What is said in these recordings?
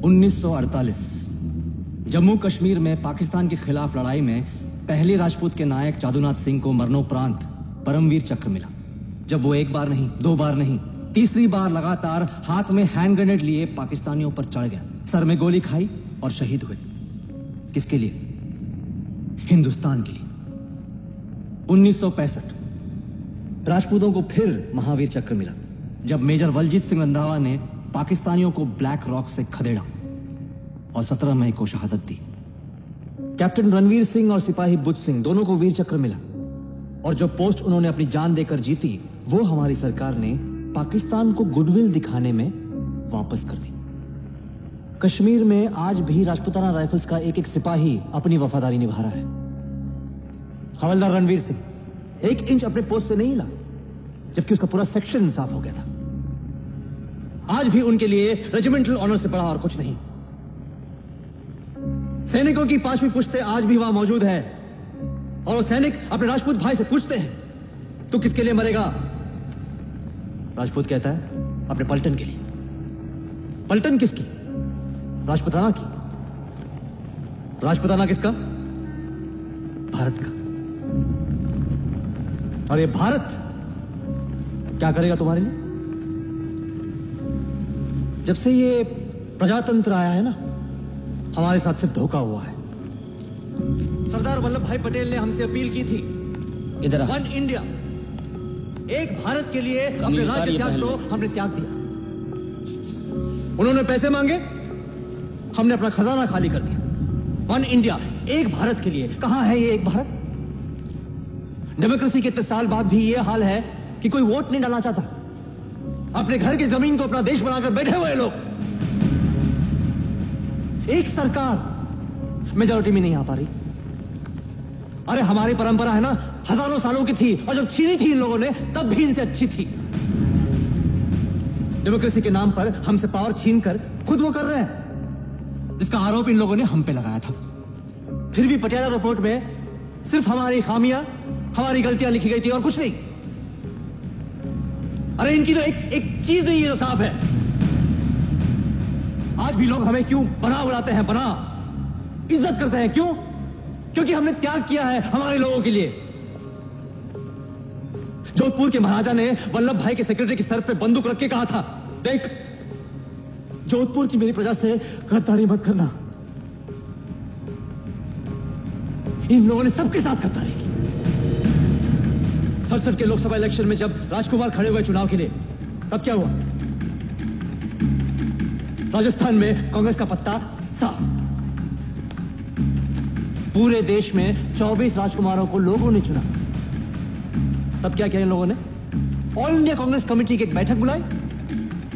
1948 जम्मू कश्मीर में पाकिस्तान के खिलाफ लड़ाई में पहले राजपूत के नायक जादूनाथ सिंह को मरणोपरांत परमवीर चक्र मिला। जब वो एक बार नहीं, दो बार नहीं, तीसरी बार लगातार हाथ में हैंड ग्रेनेड लिए पाकिस्तानियों पर चढ़ गया, सर में गोली खाई और शहीद हुए। किसके लिए? हिंदुस्तान के लिए। 1965 राजपूतों को फिर महावीर चक्र मिला जब मेजर वलजीत सिंह रंधावा ने पाकिस्तानियों को ब्लैक रॉक से खदेड़ा और 17 मई को शहादत दी। कैप्टन रणवीर सिंह और सिपाही बुद्ध सिंह दोनों को वीर चक्र मिला और जो पोस्ट उन्होंने अपनी जान देकर जीती वो हमारी सरकार ने पाकिस्तान को गुडविल दिखाने में वापस कर दी। कश्मीर में आज भी राजपूताना राइफल्स का एक एक सिपाही अपनी वफादारी निभा रहा है। हवलदार रणवीर सिंह 1 इंच अपने पोस्ट से नहीं हिला जबकि उसका पूरा सेक्शन साफ हो गया था। आज भी उनके लिए रेजिमेंटल ऑनर से बड़ा और कुछ नहीं। सैनिकों की 5वीं पुश्ते आज भी वहां मौजूद है और वो सैनिक अपने राजपूत भाई से पूछते हैं तू किसके लिए मरेगा? राजपूत कहता है अपने पलटन के लिए। पलटन किसकी? राजपूताना की। राजपूताना किसका? भारत का। और ये भारत क्या करेगा तुम्हारे लिए? जब से ये प्रजातंत्र आया है ना, हमारे साथ सिर्फ धोखा हुआ है। सरदार वल्लभ भाई पटेल ने हमसे अपील की थी, इधर वन इंडिया, एक भारत के लिए अपने राज्य त्याग तो हमने त्याग दिया। उन्होंने पैसे मांगे, हमने अपना खजाना खाली कर दिया। वन इंडिया, एक भारत के लिए। कहां है ये एक भारत? डेमोक्रेसी के इतने साल बाद भी ये हाल है कि कोई वोट नहीं डालना चाहता। अपने घर की जमीन को अपना देश बनाकर बैठे हुए लोग। एक सरकार मेजॉरिटी में नहीं आ पा रही। अरे हमारी परंपरा है ना, हजारों सालों की थी और जब छीनी थी इन लोगों ने तब भी इनसे अच्छी थी। डेमोक्रेसी के नाम पर हमसे पावर छीनकर खुद वो कर रहे हैं जिसका आरोप इन लोगों ने हम पे लगाया था। फिर भी पटियाला रिपोर्ट में सिर्फ हमारी खामियां, हमारी गलतियां लिखी गई थी और कुछ नहीं। अरे इनकी तो एक चीज नहीं है जो साफ है। आज भी लोग हमें क्यों बना उड़ाते हैं, बना इज्जत करते हैं? क्यों? क्योंकि हमने त्याग किया है हमारे लोगों के लिए। जोधपुर के महाराजा ने वल्लभ भाई के सेक्रेटरी के सर पे बंदूक रख के कहा था, देख जोधपुर की मेरी प्रजा से गद्दारी मत करना। इन लोगों ने सबके साथ गद्दारी की। 67 के लोकसभा इलेक्शन में जब राजकुमार खड़े हुए चुनाव के लिए, तब क्या हुआ? राजस्थान में कांग्रेस का पत्ता साफ। पूरे देश में 24 राजकुमारों को लोगों ने चुना। तब क्या किया इन लोगों ने? ऑल इंडिया कांग्रेस कमेटी की एक बैठक बुलाई,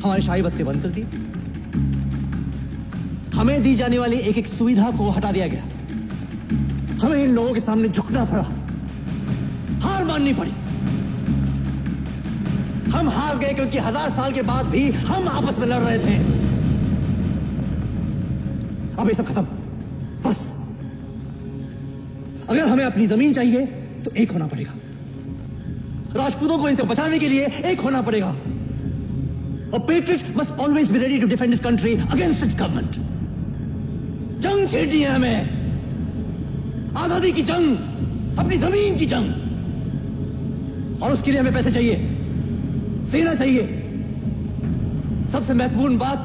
हमारे शाही बत्ते बंद कर दिए। हमें दी जाने वाली एक एक सुविधा को हटा दिया गया। हमें इन लोगों के सामने झुकना पड़ा, हार माननी पड़ी। हम हार गए क्योंकि 1000 साल के बाद भी हम आपस में लड़ रहे थे। अब ये सब खत्म, बस। अगर हमें अपनी जमीन चाहिए तो एक होना पड़ेगा। राजपूतों को इनसे बचाने के लिए एक होना पड़ेगा। A patriot must always be ready to defend his country against its government. जंग छेड़नी है हमें, आजादी की जंग, अपनी जमीन की जंग। और उसके लिए हमें पैसे चाहिए, सेना चाहिए। सबसे महत्वपूर्ण बात,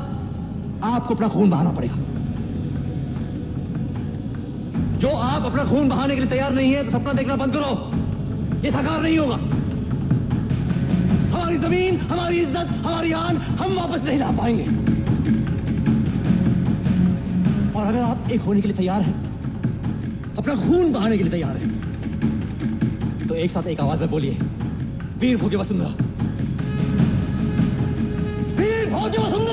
आपको अपना खून बहाना पड़ेगा। जो आप अपना खून बहाने के लिए तैयार नहीं है तो सपना देखना बंद करो, ये साकार नहीं होगा। हमारी जमीन, हमारी इज्जत, हमारी आन हम वापस नहीं ला पाएंगे। और अगर आप एक होने के लिए तैयार हैं, अपना खून बहाने के लिए तैयार हैं, तो एक साथ एक आवाज में बोलिए, वीर भोगे वसुंधरा, वीर भोगे वसुंधरा।